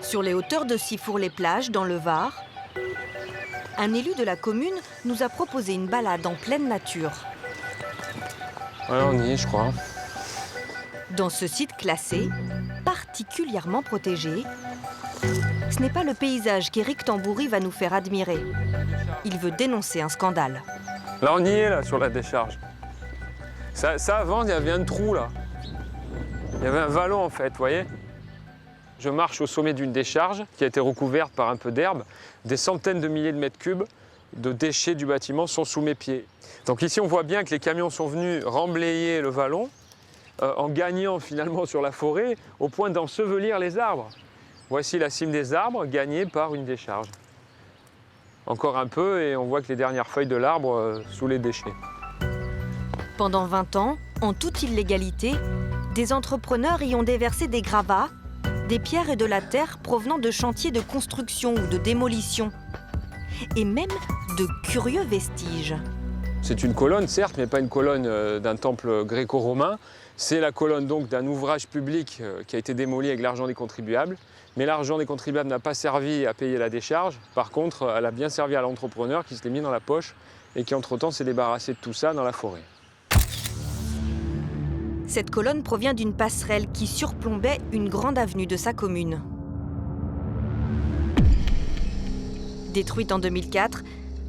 Sur les hauteurs de Sifour-les-Plages, dans le Var, un élu de la commune nous a proposé une balade en pleine nature. Ouais, on y est, je crois. Dans ce site classé, particulièrement protégé, ce n'est pas le paysage qu'Éric Tamboury va nous faire admirer. Il veut dénoncer un scandale. Là, on y est, là, sur la décharge. Ça avant, il y avait un trou, là. Il y avait un vallon, en fait, vous voyez? Je marche au sommet d'une décharge qui a été recouverte par un peu d'herbe. Des centaines de milliers de mètres cubes de déchets du bâtiment sont sous mes pieds. Donc ici, on voit bien que les camions sont venus remblayer le vallon en gagnant finalement sur la forêt au point d'ensevelir les arbres. Voici la cime des arbres gagnée par une décharge. Encore un peu et on voit que les dernières feuilles de l'arbre sous les déchets. Pendant 20 ans, en toute illégalité, des entrepreneurs y ont déversé des gravats, des pierres et de la terre provenant de chantiers de construction ou de démolition. Et même de curieux vestiges. C'est une colonne, certes, mais pas une colonne d'un temple gréco-romain. C'est la colonne donc d'un ouvrage public qui a été démoli avec l'argent des contribuables. Mais l'argent des contribuables n'a pas servi à payer la décharge. Par contre, elle a bien servi à l'entrepreneur qui se l'est mis dans la poche et qui, entre-temps, s'est débarrassé de tout ça dans la forêt. Cette colonne provient d'une passerelle qui surplombait une grande avenue de sa commune. Détruite en 2004,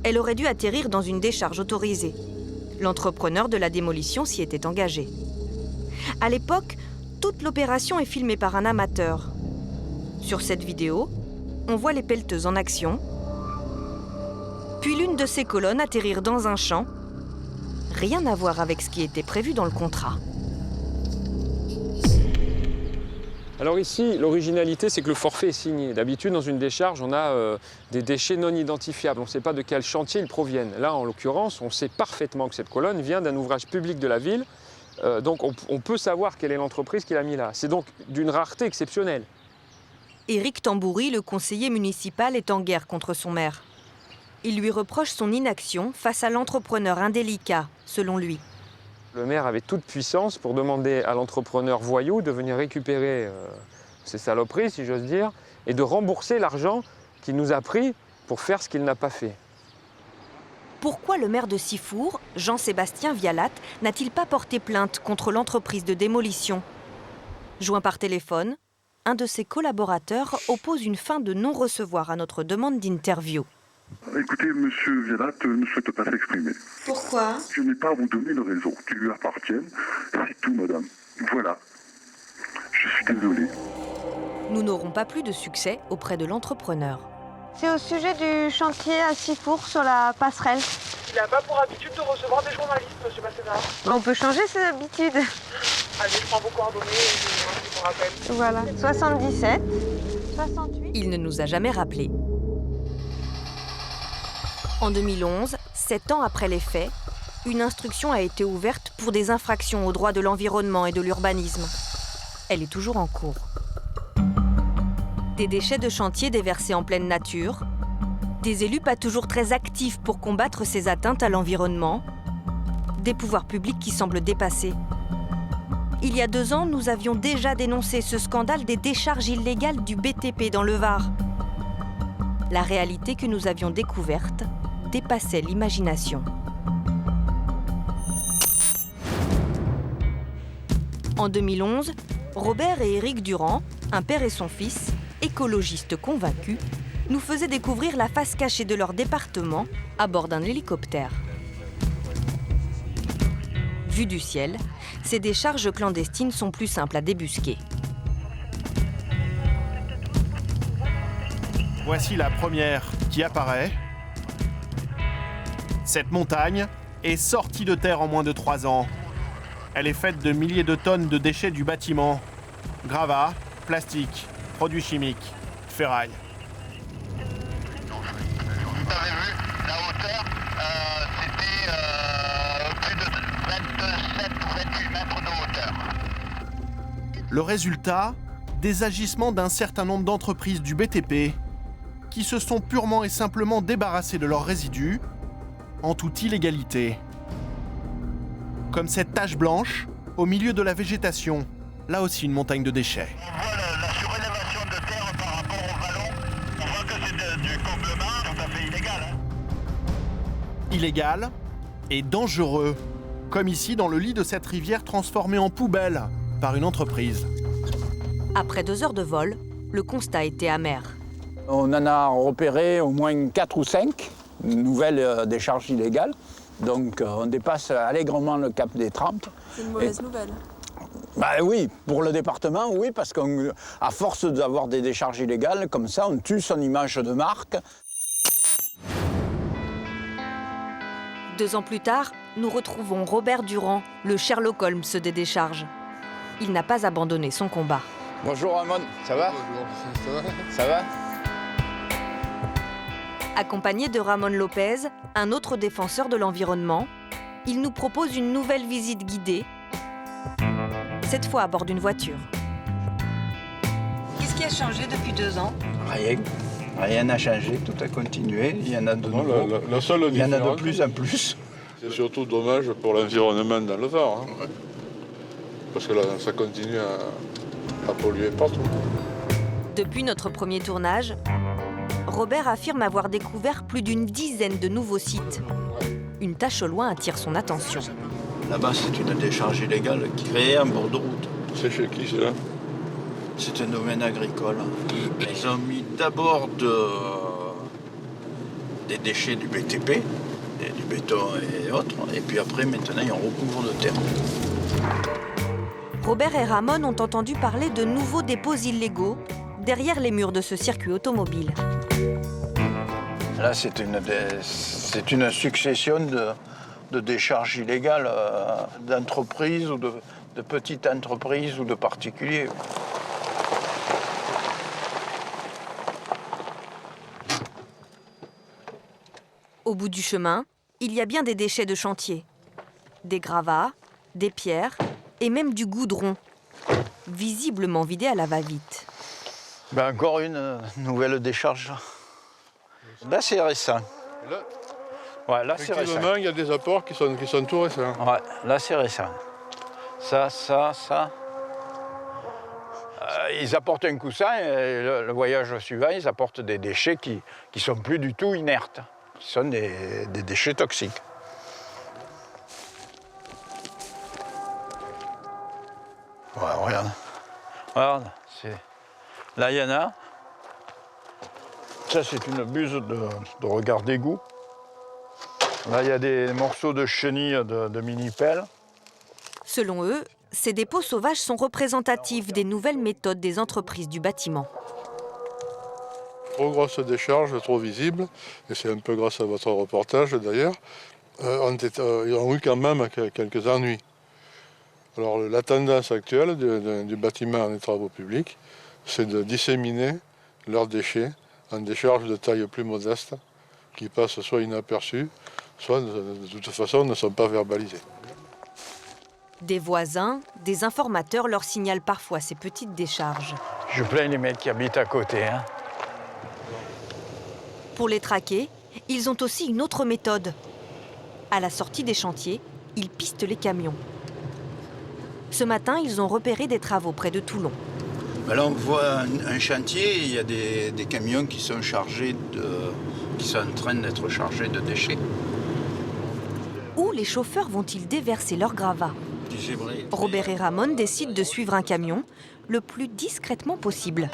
elle aurait dû atterrir dans une décharge autorisée. L'entrepreneur de la démolition s'y était engagé. À l'époque, toute l'opération est filmée par un amateur. Sur cette vidéo, on voit les pelleteuses en action, puis l'une de ces colonnes atterrir dans un champ. Rien à voir avec ce qui était prévu dans le contrat. Alors ici, l'originalité, c'est que le forfait est signé. D'habitude, dans une décharge, on a des déchets non identifiables. On ne sait pas de quel chantier ils proviennent. Là, en l'occurrence, on sait parfaitement que cette colonne vient d'un ouvrage public de la ville. Donc on peut savoir quelle est l'entreprise qui l'a mis là. C'est donc d'une rareté exceptionnelle. Éric Tamboury, le conseiller municipal, est en guerre contre son maire. Il lui reproche son inaction face à l'entrepreneur indélicat, selon lui. Le maire avait toute puissance pour demander à l'entrepreneur voyou de venir récupérer ces saloperies, si j'ose dire, et de rembourser l'argent qu'il nous a pris pour faire ce qu'il n'a pas fait. Pourquoi le maire de Sifour, Jean-Sébastien Vialat, n'a-t-il pas porté plainte contre l'entreprise de démolition? Joint par téléphone, un de ses collaborateurs oppose une fin de non-recevoir à notre demande d'interview. Écoutez, monsieur Vialat ne souhaite pas s'exprimer. Pourquoi? Je n'ai pas à vous donner de raison qui lui appartiennent. C'est tout, madame. Voilà. Je suis désolé. Nous n'aurons pas plus de succès auprès de l'entrepreneur. C'est au sujet du chantier à Sifour sur la passerelle. Il n'a pas pour habitude de recevoir des journalistes, monsieur Bassénard. On peut changer ses habitudes. Allez, je prends vos coordonnées et je vous rappelle. Voilà, 77, 68. Il ne nous a jamais rappelé. En 2011, 7 ans après les faits, une instruction a été ouverte pour des infractions au droit de l'environnement et de l'urbanisme. Elle est toujours en cours. Des déchets de chantier déversés en pleine nature, des élus pas toujours très actifs pour combattre ces atteintes à l'environnement, des pouvoirs publics qui semblent dépassés. Il y a 2 ans, nous avions déjà dénoncé ce scandale des décharges illégales du BTP dans le Var. La réalité que nous avions découverte dépassait l'imagination. En 2011, Robert et Éric Durand, un père et son fils, écologistes convaincus, nous faisaient découvrir la face cachée de leur département à bord d'un hélicoptère. Vu du ciel, ces décharges clandestines sont plus simples à débusquer. Voici la première qui apparaît. Cette montagne est sortie de terre en moins de 3 ans. Elle est faite de milliers de tonnes de déchets du bâtiment. Gravats, plastique, produits chimiques, ferraille. Vous avez vu, la hauteur, c'était plus de 27 ou 28 mètres de hauteur. Le résultat, des agissements d'un certain nombre d'entreprises du BTP qui se sont purement et simplement débarrassées de leurs résidus en toute illégalité. Comme cette tache blanche au milieu de la végétation, là aussi une montagne de déchets. On voit la surélévation de terre par rapport au vallon. On voit que c'est du comblement tout à fait illégal. Hein. Illégal et dangereux, comme ici dans le lit de cette rivière transformée en poubelle par une entreprise. Après 2 heures de vol, le constat était amer. On en a repéré au moins 4 ou 5 nouvelles décharges illégales. Donc on dépasse allègrement le cap des 30. C'est une mauvaise nouvelle. Bah oui, pour le département, oui, parce qu'à force d'avoir des décharges illégales, comme ça, on tue son image de marque. 2 ans plus tard, nous retrouvons Robert Durand, le Sherlock Holmes des décharges. Il n'a pas abandonné son combat. Bonjour Ramon, ça va? Ça va? Accompagné de Ramon Lopez, un autre défenseur de l'environnement, il nous propose une nouvelle visite guidée, cette fois à bord d'une voiture. Qu'est-ce qui a changé depuis 2 ans? Rien n'a changé, tout a continué. Il y en a de nouveau. La seule Il y en a de différence, plus en plus. c'est surtout dommage pour l'environnement dans le Var. Hein. Parce que là, ça continue à polluer partout. Depuis notre premier tournage, Robert affirme avoir découvert plus d'une dizaine de nouveaux sites. Une tache au loin attire son attention. Là-bas, c'est une décharge illégale qui est créée en bord de route. C'est chez qui, c'est là? C'est un domaine agricole. Ils ont mis d'abord des déchets du BTP, du béton et autres, et puis après, maintenant, ils en recouvrent de terre. Robert et Ramon ont entendu parler de nouveaux dépôts illégaux derrière les murs de ce circuit automobile. Là, c'est une succession de décharges illégales d'entreprises ou de petites entreprises ou de particuliers. Au bout du chemin, il y a bien des déchets de chantier. Des gravats, des pierres et même du goudron, visiblement vidé à la va-vite. Ben encore une nouvelle décharge. Là, c'est récent. Ouais, là, c'est récent. Effectivement, il y a des apports qui sont tout récents. Ouais, là, c'est récent. Ça. Ils apportent un coussin et le voyage suivant, ils apportent des déchets qui ne sont plus du tout inertes, qui sont des déchets toxiques. Ouais, regarde. Là, il y en a. Ça, c'est une buse de regard d'égout. Là, il y a des morceaux de chenilles de mini-pelle. Selon eux, ces dépôts sauvages sont représentatifs des nouvelles méthodes des entreprises du bâtiment. Trop grosse décharge, trop visible, et c'est un peu grâce à votre reportage d'ailleurs, ils ont eu quand même quelques ennuis. Alors la tendance actuelle du bâtiment et des travaux publics, c'est de disséminer leurs déchets en décharges de taille plus modeste, qui passent soit inaperçues, soit de toute façon ne sont pas verbalisées. Des voisins, des informateurs leur signalent parfois ces petites décharges. Je plains les mecs qui habitent à côté. Hein. Pour les traquer, ils ont aussi une autre méthode. À la sortie des chantiers, ils pistent les camions. Ce matin, ils ont repéré des travaux près de Toulon. Là, on voit un chantier, il y a des camions qui sont chargés qui sont en train d'être chargés de déchets. Où les chauffeurs vont-ils déverser leurs gravats? Robert et Ramon décident de suivre un camion le plus discrètement possible.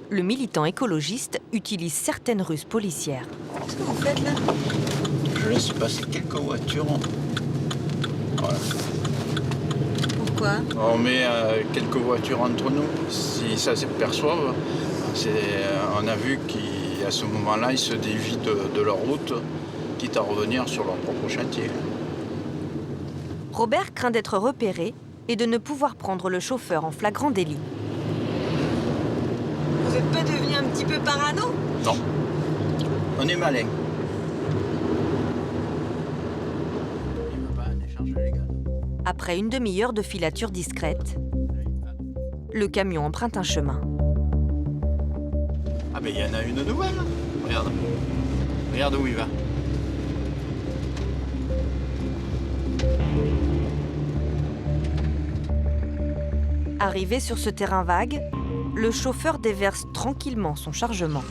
Le militant écologiste utilise certaines ruses policières. Qu'est-ce que vous faites là? Je laisse passer quelques voitures. Voilà. Pourquoi? On met quelques voitures entre nous. Si ça s'aperçoivent, on a vu qu'à ce moment-là, ils se dévient de leur route, quitte à revenir sur leur propre chantier. Robert craint d'être repéré et de ne pouvoir prendre le chauffeur en flagrant délit. Vous n'êtes pas devenu un petit peu parano? Non. On est malin. Il n'y a pas un échange légal. Après une demi-heure de filature discrète, le camion emprunte un chemin. Ah ben il y en a une nouvelle. Regarde. Regarde où il va. Arrivé sur ce terrain vague, le chauffeur déverse tranquillement son chargement.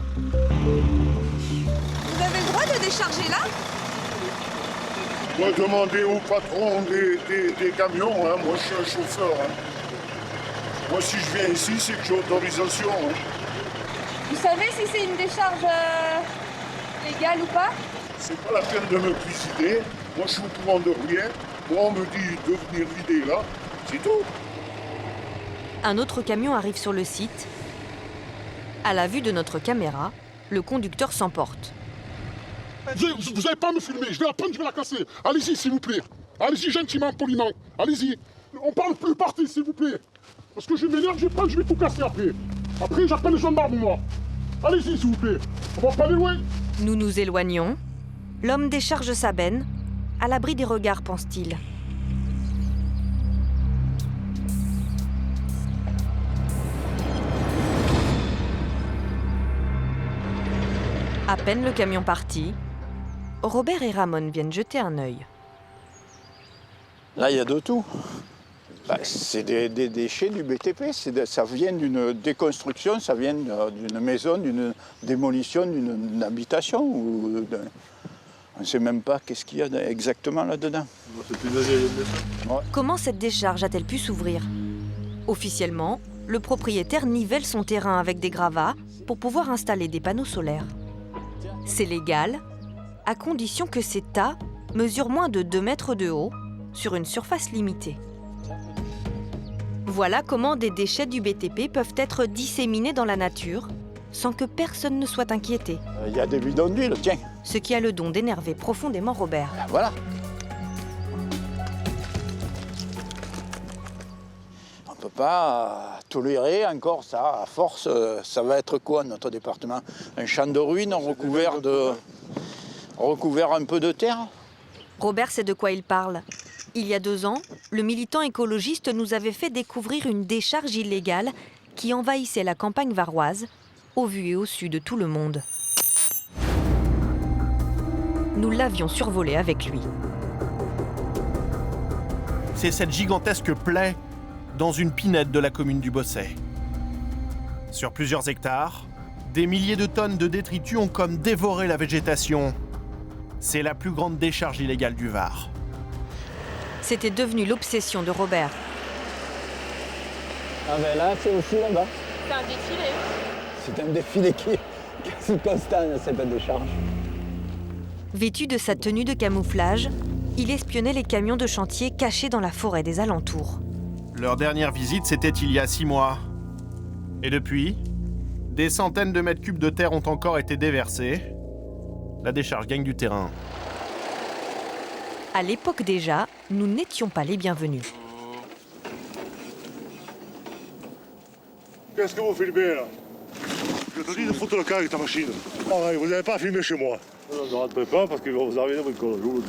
Vous avez le droit de décharger là? Moi, demandez au patron des camions, hein. Moi je suis un chauffeur. Hein. Moi si je viens ici, c'est que j'ai autorisation. Hein. Vous savez si c'est une décharge légale ou pas? C'est pas la peine de me cuisiner. Moi je suis au courant de rien. Moi on me dit de venir vider là, c'est tout. Un autre camion arrive sur le site. À la vue de notre caméra, le conducteur s'emporte. Vous n'allez pas me filmer, je vais la prendre, je vais la casser. Allez-y s'il vous plaît. Allez-y gentiment, poliment. Allez-y. On parle plus parti s'il vous plaît. Parce que je m'énerve, je vais tout casser après. Après j'appelle les gendarmes moi. Allez-y s'il vous plaît. On va pas aller loin. Nous nous éloignons. L'homme décharge sa benne, à l'abri des regards, pense-t-il. À peine le camion parti, Robert et Ramon viennent jeter un œil. Là, il y a de tout. C'est des déchets du BTP. Ça vient d'une déconstruction, ça vient d'une maison, d'une démolition, d'une habitation. On ne sait même pas qu'est-ce qu'il y a exactement là-dedans. Comment cette décharge a-t-elle pu s'ouvrir? Officiellement, le propriétaire nivelle son terrain avec des gravats pour pouvoir installer des panneaux solaires. C'est légal, à condition que ces tas mesurent moins de 2 mètres de haut sur une surface limitée. Voilà comment des déchets du BTP peuvent être disséminés dans la nature sans que personne ne soit inquiété. Il y a des bidons d'huile, tiens. Ce qui a le don d'énerver profondément Robert. Voilà. On ne peut pas tolérer encore ça. À force, ça va être quoi notre département? Un champ de ruines recouvert un peu de terre? Robert sait de quoi il parle. Il y a 2 ans, le militant écologiste nous avait fait découvrir une décharge illégale qui envahissait la campagne varoise, au vu et au su de tout le monde. Nous l'avions survolé avec lui. C'est cette gigantesque plaie dans une pinède de la commune du Bosset. Sur plusieurs hectares, des milliers de tonnes de détritus ont comme dévoré la végétation. C'est la plus grande décharge illégale du Var. C'était devenu l'obsession de Robert. Ah ben là, c'est aussi là-bas. C'est un défilé. C'est un défilé qui est quasi constant, cette décharge. Vêtu de sa tenue de camouflage, il espionnait les camions de chantier cachés dans la forêt des alentours. Leur dernière visite, c'était il y a 6 mois. Et depuis, des centaines de mètres cubes de terre ont encore été déversés. La décharge gagne du terrain. À l'époque déjà, nous n'étions pas les bienvenus. Qu'est-ce que vous filmez là? Je te dis de foutre le cas avec ta machine. Pareil, vous n'avez pas filmé chez moi. Non, ne rentrez pas parce que vous arrivez dans le jour.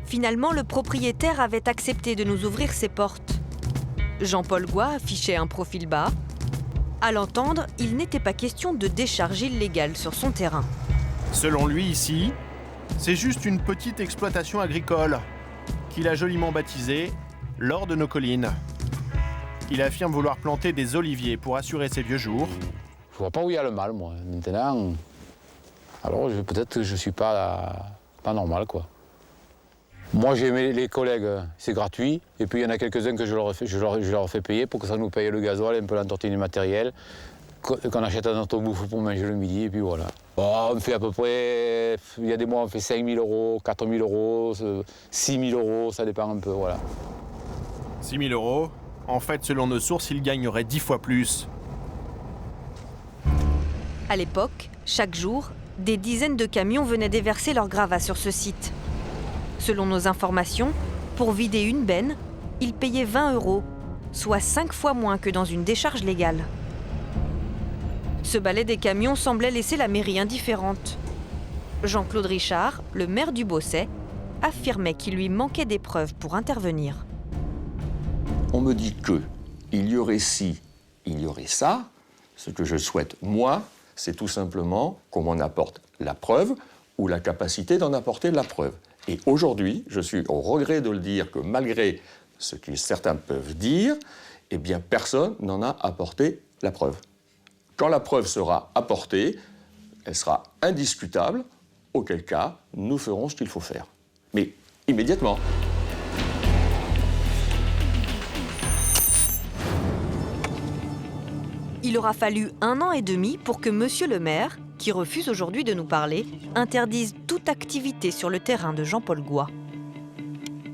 Finalement, le propriétaire avait accepté de nous ouvrir ses portes. Jean-Paul Goy affichait un profil bas. À l'entendre, il n'était pas question de décharge illégale sur son terrain. Selon lui, ici, c'est juste une petite exploitation agricole qu'il a joliment baptisée l'or de nos collines. Il affirme vouloir planter des oliviers pour assurer ses vieux jours. Je vois pas où il y a le mal, moi. Maintenant, alors peut-être que je suis pas normal, quoi. Moi, j'ai aimé les collègues, c'est gratuit. Et puis, il y en a quelques-uns que je leur fais payer pour que ça nous paye le gasoil, un peu l'entretien du matériel, qu'on achète à notre bouffe pour manger le midi, et puis voilà. Bon, on fait à peu près, il y a des mois, on fait 5 000 euros, 4 000 euros, 6 000 euros, ça dépend un peu, voilà. 6 000 euros, en fait, selon nos sources, il gagnerait 10 fois plus. À l'époque, chaque jour, des dizaines de camions venaient déverser leurs gravats sur ce site. Selon nos informations, pour vider une benne, ils payaient 20 euros, soit 5 fois moins que dans une décharge légale. Ce balai des camions semblait laisser la mairie indifférente. Jean-Claude Richard, le maire du Bosset, affirmait qu'il lui manquait des preuves pour intervenir. On me dit que il y aurait ci, il y aurait ça. Ce que je souhaite, moi, c'est tout simplement qu'on m'en apporte la preuve ou la capacité d'en apporter la preuve. Et aujourd'hui, je suis au regret de le dire que malgré ce que certains peuvent dire, eh bien personne n'en a apporté la preuve. Quand la preuve sera apportée, elle sera indiscutable, auquel cas nous ferons ce qu'il faut faire. Mais immédiatement. Il aura fallu 1 an et demi pour que monsieur le maire, qui refuse aujourd'hui de nous parler, interdise toute activité sur le terrain de Jean-Paul Goy.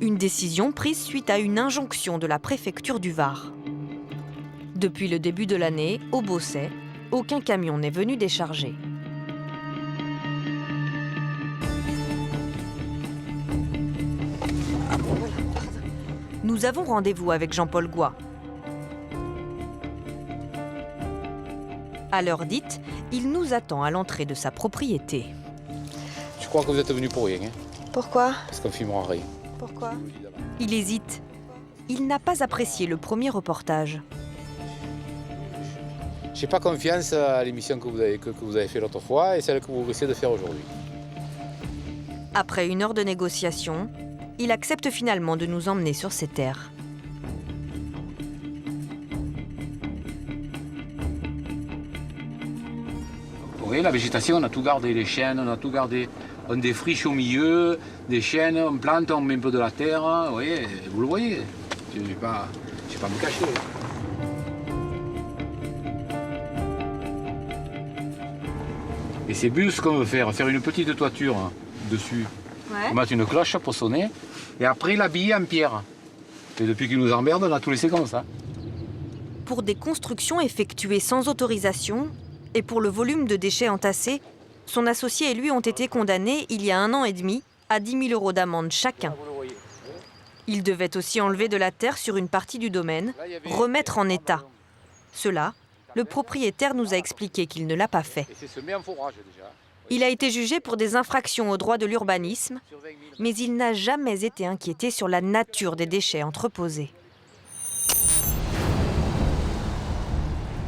Une décision prise suite à une injonction de la préfecture du Var. Depuis le début de l'année, au Bosset, aucun camion n'est venu décharger. Nous avons rendez-vous avec Jean-Paul Goy. À l'heure dite, il nous attend à l'entrée de sa propriété. Je crois que vous êtes venu pour rien, hein, Pourquoi? parce qu'on ne filmera rien. Pourquoi? Il hésite. Il n'a pas apprécié le premier reportage. Je n'ai pas confiance à l'émission que vous avez fait l'autre fois et celle que vous risquez de faire aujourd'hui. Après 1 heure de négociation, il accepte finalement de nous emmener sur ses terres. Vous voyez, la végétation, on a tout gardé, les chênes, on a tout gardé. On a des friches au milieu, des chênes, on plante, on met un peu de la terre. Vous voyez, vous le voyez. Je ne vais pas me cacher. Et ces bus qu'on veut faire une petite toiture dessus. Ouais. On met une cloche pour sonner et après l'habiller en pierre. Et depuis qu'ils nous emmerdent, on a tout laissé comme ça. Pour des constructions effectuées sans autorisation et pour le volume de déchets entassés, son associé et lui ont été condamnés il y a 1 an et demi à 10 000 € d'amende chacun. Ils devaient aussi enlever de la terre sur une partie du domaine, remettre en état. Cela, le propriétaire nous a expliqué qu'il ne l'a pas fait. Et c'est semé en fourrage déjà. Il a été jugé pour des infractions au droit de l'urbanisme, mais il n'a jamais été inquiété sur la nature des déchets entreposés.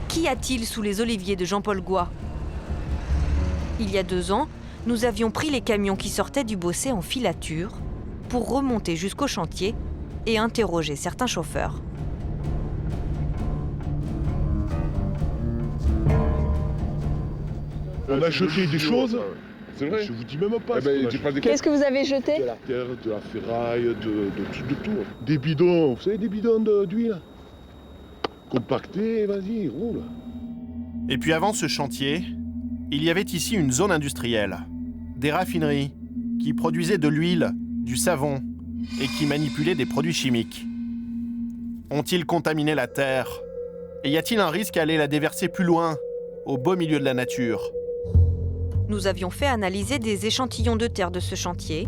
Qu'y a-t-il sous les oliviers de Jean-Paul Goy? Il y a 2 ans, nous avions pris les camions qui sortaient du Bosset en filature pour remonter jusqu'au chantier et interroger certains chauffeurs. On a jeté des choses. C'est vrai. Je vous dis même pas. Qu'est-ce que vous avez jeté? De la terre, de la ferraille, de tout. Des bidons, vous savez, des bidons d'huile. Compactés, vas-y, roule. Et puis avant ce chantier, il y avait ici une zone industrielle, des raffineries qui produisaient de l'huile, du savon et qui manipulaient des produits chimiques. Ont-ils contaminé la terre? Et y a-t-il un risque à aller la déverser plus loin, au beau milieu de la nature? Nous avions fait analyser des échantillons de terre de ce chantier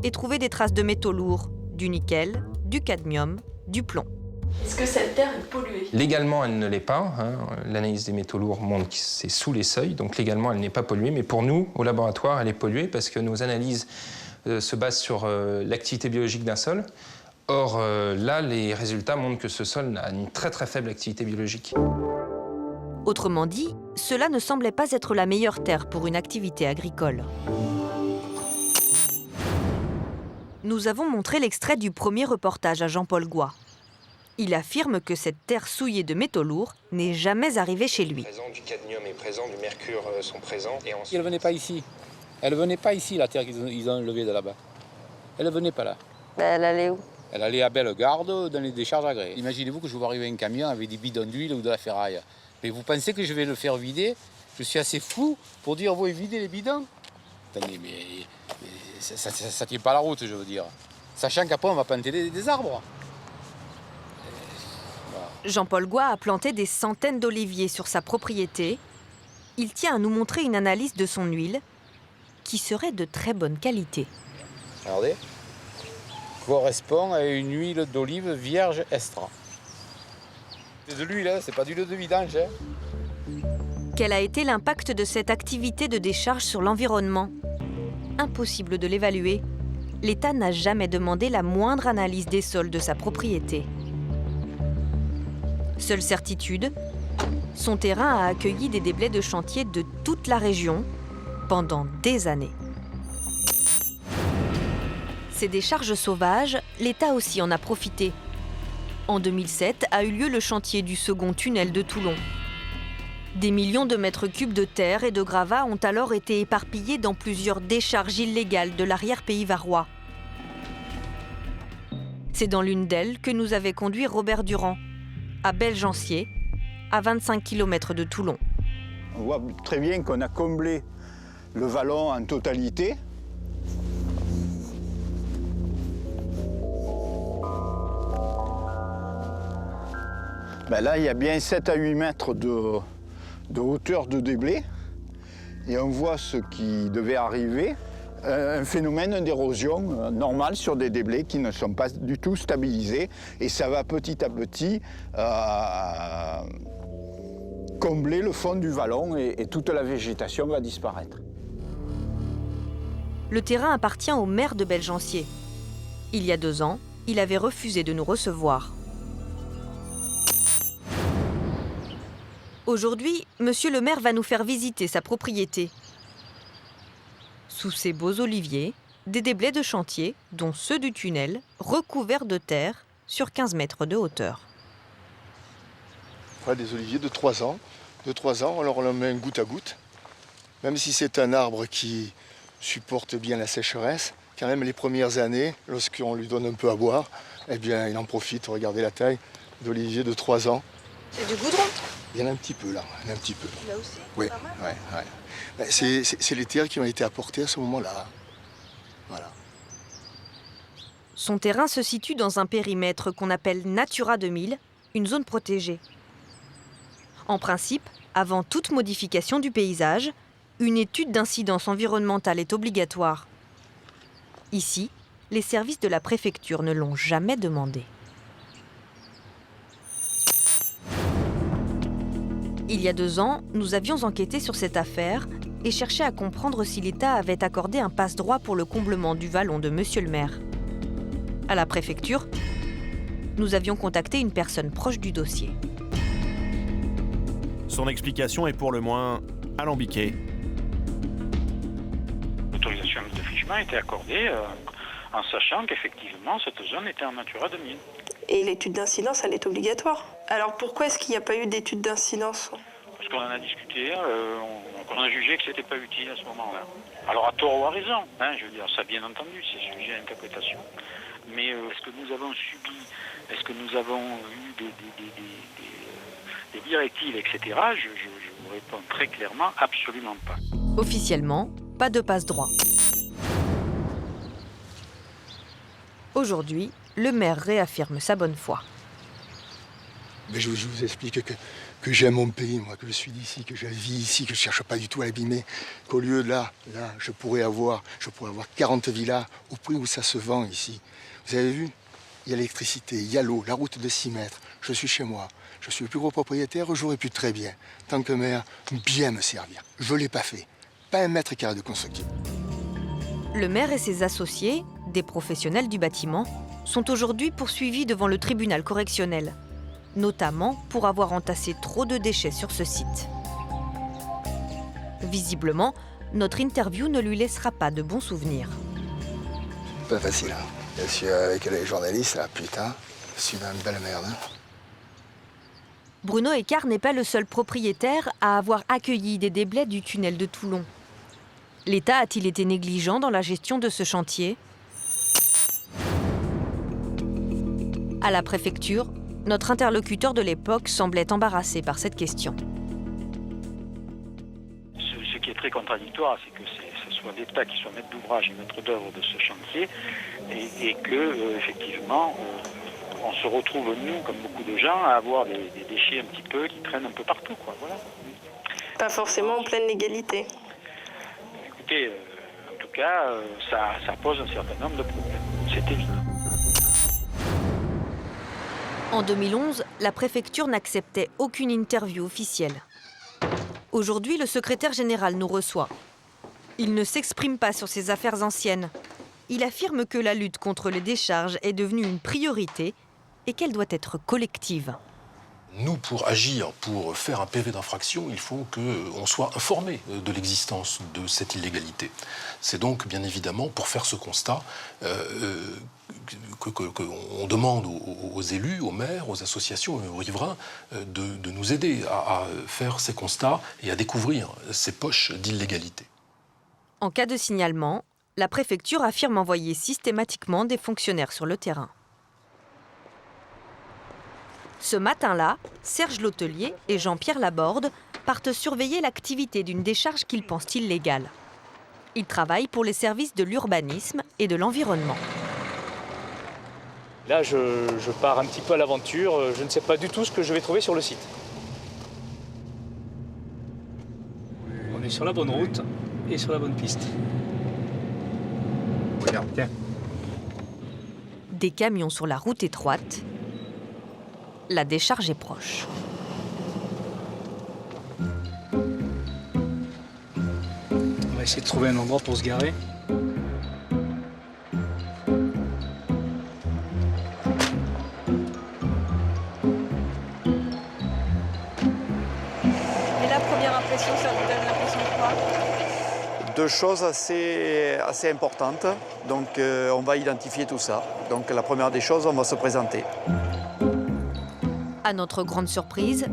et trouvé des traces de métaux lourds, du nickel, du cadmium, du plomb. Est-ce que cette terre est polluée? Légalement, elle ne l'est pas. L'analyse des métaux lourds montre que c'est sous les seuils, donc légalement, elle n'est pas polluée. Mais pour nous, au laboratoire, elle est polluée parce que nos analyses se basent sur l'activité biologique d'un sol. Or, là, les résultats montrent que ce sol a une très très faible activité biologique. Autrement dit, cela ne semblait pas être la meilleure terre pour une activité agricole. Nous avons montré l'extrait du premier reportage à Jean-Paul Goy. Il affirme que cette terre souillée de métaux lourds n'est jamais arrivée chez lui. Du cadmium est présent, du mercure sont présents. Et ensuite... Elle ne venait pas ici. Elle ne venait pas ici, la terre qu'ils ont enlevée de là-bas. Elle ne venait pas là. Elle allait où? Elle allait à Bellegarde dans les décharges agréées. Imaginez-vous que je vois arriver un camion avec des bidons d'huile ou de la ferraille. Mais vous pensez que je vais le faire vider? Je suis assez fou pour dire, vous videz les bidons? Attendez, mais ça ne tient pas la route, je veux dire. Sachant qu'après, on va planter des arbres. Voilà. Jean-Paul Goy a planté des centaines d'oliviers sur sa propriété. Il tient à nous montrer une analyse de son huile qui serait de très bonne qualité. Regardez. Correspond à une huile d'olive vierge extra. C'est de l'huile, hein, c'est pas d'huile de vidange. Hein. Quel a été l'impact de cette activité de décharge sur l'environnement? Impossible de l'évaluer. L'État n'a jamais demandé la moindre analyse des sols de sa propriété. Seule certitude, son terrain a accueilli des déblais de chantier de toute la région pendant des années. Ces décharges sauvages, l'État aussi en a profité. En 2007 a eu lieu le chantier du second tunnel de Toulon. Des millions de mètres cubes de terre et de gravats ont alors été éparpillés dans plusieurs décharges illégales de l'arrière-pays varois. C'est dans l'une d'elles que nous avait conduit Robert Durand, à Belgencier, à 25 km de Toulon. On voit très bien qu'on a comblé le vallon en totalité. Ben là, il y a bien 7 à 8 mètres de hauteur de déblai. Et on voit ce qui devait arriver, un phénomène d'érosion normal sur des déblais qui ne sont pas du tout stabilisés. Et ça va petit à petit combler le fond du vallon et toute la végétation va disparaître. Le terrain appartient au maire de Belgencier. Il y a 2 ans, il avait refusé de nous recevoir. Aujourd'hui, monsieur le maire va nous faire visiter sa propriété. Sous ces beaux oliviers, des déblais de chantier, dont ceux du tunnel, recouverts de terre sur 15 mètres de hauteur. Voilà, des oliviers de 3 ans. De 3 ans, alors on le met goutte à goutte. Même si c'est un arbre qui supporte bien la sécheresse, quand même les premières années, lorsqu'on lui donne un peu à boire, eh bien il en profite. Regardez la taille d'olivier de 3 ans. C'est du goudron? Il y en a un petit peu là, il y en a un petit peu. Là aussi? Oui, ouais. C'est les terres qui ont été apportées à ce moment-là. Voilà. Son terrain se situe dans un périmètre qu'on appelle Natura 2000, une zone protégée. En principe, avant toute modification du paysage, une étude d'incidence environnementale est obligatoire. Ici, les services de la préfecture ne l'ont jamais demandé. Il y a 2 ans, nous avions enquêté sur cette affaire et cherché à comprendre si l'État avait accordé un passe-droit pour le comblement du vallon de monsieur le maire. À la préfecture, nous avions contacté une personne proche du dossier. Son explication est pour le moins alambiquée. L'autorisation de défrichement a été accordée en sachant qu'effectivement cette zone était en Natura 2000. Et l'étude d'incidence, elle est obligatoire. Alors pourquoi est-ce qu'il n'y a pas eu d'étude d'incidence? Parce qu'on en a discuté, on a jugé que c'était pas utile à ce moment-là. Alors à tort ou à raison, hein, je veux dire, ça bien entendu, c'est sujet à interprétation. Mais est-ce que nous avons subi, est-ce que nous avons eu des directives, etc. Je vous réponds très clairement, absolument pas. Officiellement, pas de passe-droit. Aujourd'hui, le maire réaffirme sa bonne foi. Mais je vous explique que j'aime mon pays, moi, que je suis d'ici, que je vis ici, que je ne cherche pas du tout à l'abîmer, qu'au lieu de là, je pourrais avoir 40 villas au prix où ça se vend ici. Vous avez vu? Il y a l'électricité, il y a l'eau, la route de 6 mètres. Je suis chez moi. Je suis le plus gros propriétaire, j'aurais pu très bien, tant que maire, bien me servir. Je ne l'ai pas fait. Pas 1 mètre carré de constructible. Le maire et ses associés, des professionnels du bâtiment, sont aujourd'hui poursuivis devant le tribunal correctionnel, notamment pour avoir entassé trop de déchets sur ce site. Visiblement, notre interview ne lui laissera pas de bons souvenirs. Pas facile, hein. Je suis avec les journalistes, là, putain, je suis dans une belle merde. Hein. Bruno Écart n'est pas le seul propriétaire à avoir accueilli des déblais du tunnel de Toulon. L'État a-t-il été négligent dans la gestion de ce chantier? À la préfecture, notre interlocuteur de l'époque semblait embarrassé par cette question. Ce qui est très contradictoire, c'est que ce soit l'État qui soit maître d'ouvrage et maître d'œuvre de ce chantier et que, effectivement, on se retrouve, nous, comme beaucoup de gens, à avoir des déchets un petit peu qui traînent un peu partout, quoi. Voilà. Pas forcément en pleine légalité. Écoutez, en tout cas, ça pose un certain nombre de problèmes, c'est évident. En 2011, la préfecture n'acceptait aucune interview officielle. Aujourd'hui, le secrétaire général nous reçoit. Il ne s'exprime pas sur ses affaires anciennes. Il affirme que la lutte contre les décharges est devenue une priorité et qu'elle doit être collective. Nous, pour agir, pour faire un PV d'infraction, il faut qu'on soit informé de l'existence de cette illégalité. C'est donc, bien évidemment, pour faire ce constat, qu'on demande aux élus, aux maires, aux associations et aux riverains de nous aider à faire ces constats et à découvrir ces poches d'illégalité. En cas de signalement, la préfecture affirme envoyer systématiquement des fonctionnaires sur le terrain. Ce matin-là, Serge L'Hôtelier et Jean-Pierre Laborde partent surveiller l'activité d'une décharge qu'ils pensent illégale. Ils travaillent pour les services de l'urbanisme et de l'environnement. Là, je pars un petit peu à l'aventure. Je ne sais pas du tout ce que je vais trouver sur le site. On est sur la bonne route et sur la bonne piste. Regarde, tiens. Des camions sur la route étroite. La décharge est proche. On va essayer de trouver un endroit pour se garer. Et la première impression, ça vous donne l'impression de quoi? Deux choses assez importantes. Donc on va identifier tout ça. Donc la première des choses, on va se présenter. À notre grande surprise,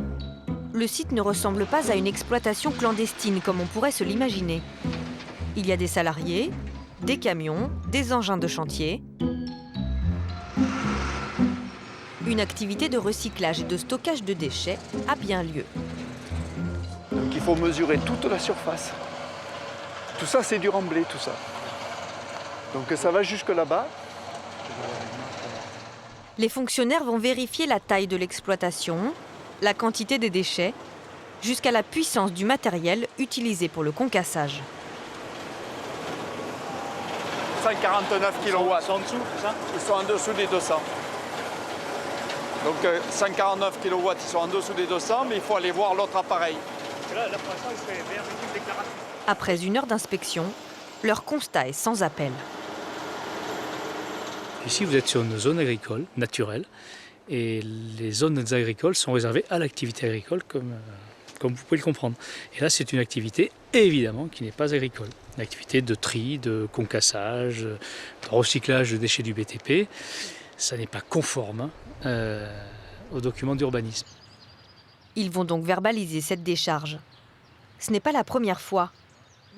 le site ne ressemble pas à une exploitation clandestine comme on pourrait se l'imaginer. Il y a des salariés, des camions, des engins de chantier. Une activité de recyclage et de stockage de déchets a bien lieu. Donc il faut mesurer toute la surface. Tout ça, c'est du remblai, tout ça. Donc ça va jusque là-bas. Les fonctionnaires vont vérifier la taille de l'exploitation, la quantité des déchets, jusqu'à la puissance du matériel utilisé pour le concassage. 149 kW. Ils sont en dessous, c'est ça? Ils sont en dessous des 200. Donc 149 kW, ils sont en dessous des 200, mais il faut aller voir l'autre appareil. Là, pour l'instant, il serait bien une déclaration. Après 1 heure d'inspection, leur constat est sans appel. Ici, vous êtes sur une zone agricole naturelle et les zones agricoles sont réservées à l'activité agricole comme vous pouvez le comprendre. Et là, c'est une activité évidemment qui n'est pas agricole. Une activité de tri, de concassage, de recyclage de déchets du BTP. Ça n'est pas conforme aux documents d'urbanisme. Ils vont donc verbaliser cette décharge. Ce n'est pas la première fois.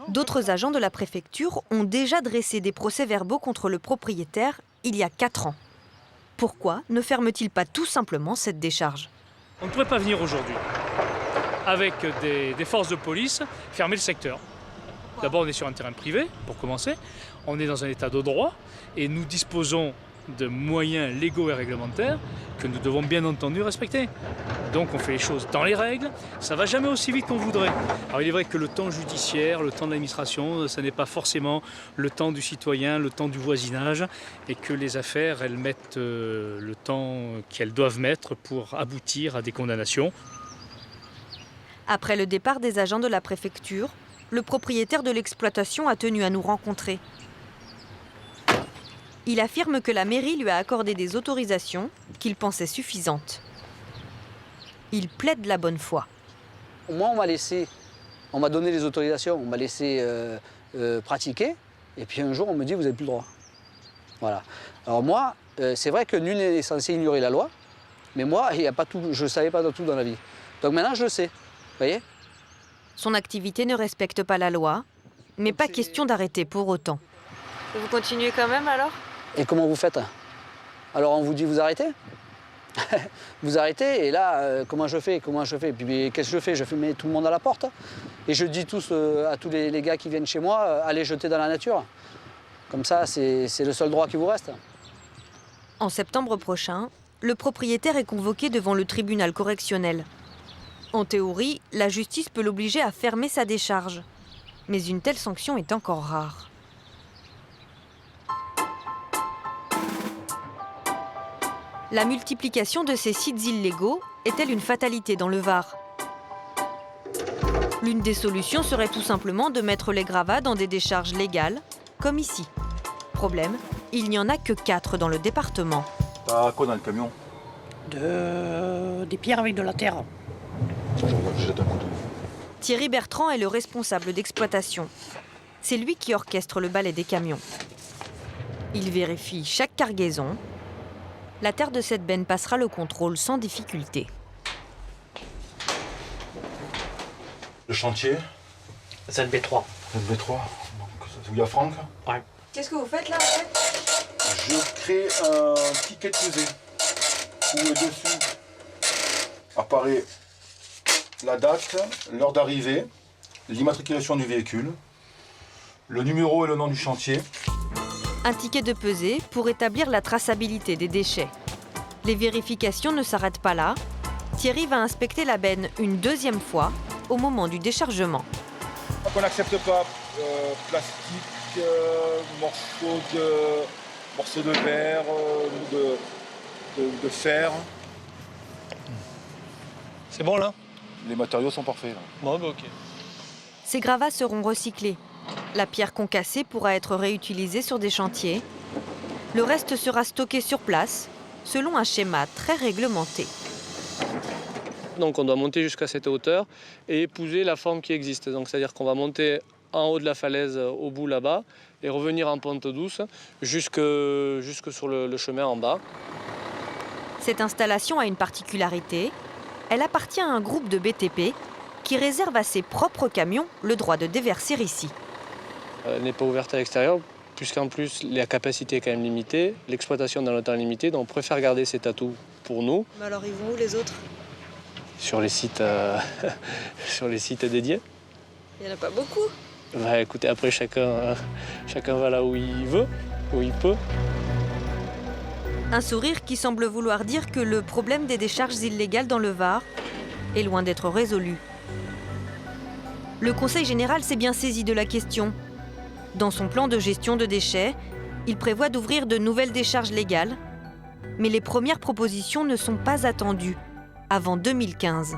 D'autres agents de la préfecture ont déjà dressé des procès-verbaux contre le propriétaire il y a 4 ans. Pourquoi ne ferme-t-il pas tout simplement cette décharge? On ne pourrait pas venir aujourd'hui, avec des forces de police, fermer le secteur. D'abord, on est sur un terrain privé, pour commencer. On est dans un état de droit et nous disposons de moyens légaux et réglementaires que nous devons bien entendu respecter. Donc on fait les choses dans les règles, ça ne va jamais aussi vite qu'on voudrait. Alors il est vrai que le temps judiciaire, le temps de l'administration, ça n'est pas forcément le temps du citoyen, le temps du voisinage, et que les affaires, elles mettent le temps qu'elles doivent mettre pour aboutir à des condamnations. Après le départ des agents de la préfecture, le propriétaire de l'exploitation a tenu à nous rencontrer. Il affirme que la mairie lui a accordé des autorisations qu'il pensait suffisantes. Il plaide la bonne foi. Moi, on m'a donné les autorisations, on m'a laissé pratiquer, et puis un jour, on me dit, vous n'avez plus le droit. Voilà. Alors moi, c'est vrai que nul n'est censé ignorer la loi, mais moi, il y a pas tout, je ne savais pas tout dans la vie. Donc maintenant, je le sais, vous voyez? Son activité ne respecte pas la loi, mais pas question d'arrêter pour autant. Vous continuez quand même alors? Et comment vous faites? Alors on vous dit vous arrêtez? Vous arrêtez, et là, comment je fais? Et puis qu'est-ce que je fais? Je mets tout le monde à la porte. Et je dis à tous les gars qui viennent chez moi, allez jeter dans la nature. Comme ça, c'est le seul droit qui vous reste. En septembre prochain, le propriétaire est convoqué devant le tribunal correctionnel. En théorie, la justice peut l'obliger à fermer sa décharge. Mais une telle sanction est encore rare. La multiplication de ces sites illégaux est-elle une fatalité dans le Var? L'une des solutions serait tout simplement de mettre les gravats dans des décharges légales, comme ici. Problème, il n'y en a que 4 dans le département. T'as quoi dans le camion? des pierres avec de la terre. Je jette un coup d'œil. Thierry Bertrand est le responsable d'exploitation. C'est lui qui orchestre le balai des camions. Il vérifie chaque cargaison. La terre de cette benne passera le contrôle sans difficulté. Le chantier ZB3. ZB3. Donc, il y a Franck. Ouais. Qu'est-ce que vous faites là en fait? Je crée un ticket pesé où dessus apparaît la date, l'heure d'arrivée, l'immatriculation du véhicule, le numéro et le nom du chantier. Un ticket de pesée pour établir la traçabilité des déchets. Les vérifications ne s'arrêtent pas là. Thierry va inspecter la benne une deuxième fois au moment du déchargement. On n'accepte pas plastique, morceaux de verre, de fer. C'est bon là? Les matériaux sont parfaits. Là. Bon, bah, ok. Ces gravats seront recyclés. La pierre concassée pourra être réutilisée sur des chantiers. Le reste sera stocké sur place, selon un schéma très réglementé. Donc on doit monter jusqu'à cette hauteur et épouser la forme qui existe. Donc c'est-à-dire qu'on va monter en haut de la falaise au bout là-bas et revenir en pente douce jusque sur le chemin en bas. Cette installation a une particularité. Elle appartient à un groupe de BTP qui réserve à ses propres camions le droit de déverser ici. Elle n'est pas ouverte à l'extérieur puisqu'en plus la capacité est quand même limitée, l'exploitation dans le temps limité, donc on préfère garder cet atout pour nous. Mais alors ils vont où les autres? Sur les sites, dédiés. Il n'y en a pas beaucoup. Bah, écoutez, après chacun va là où il veut, où il peut. Un sourire qui semble vouloir dire que le problème des décharges illégales dans le Var est loin d'être résolu. Le Conseil général s'est bien saisi de la question. Dans son plan de gestion de déchets, il prévoit d'ouvrir de nouvelles décharges légales, mais les premières propositions ne sont pas attendues avant 2015.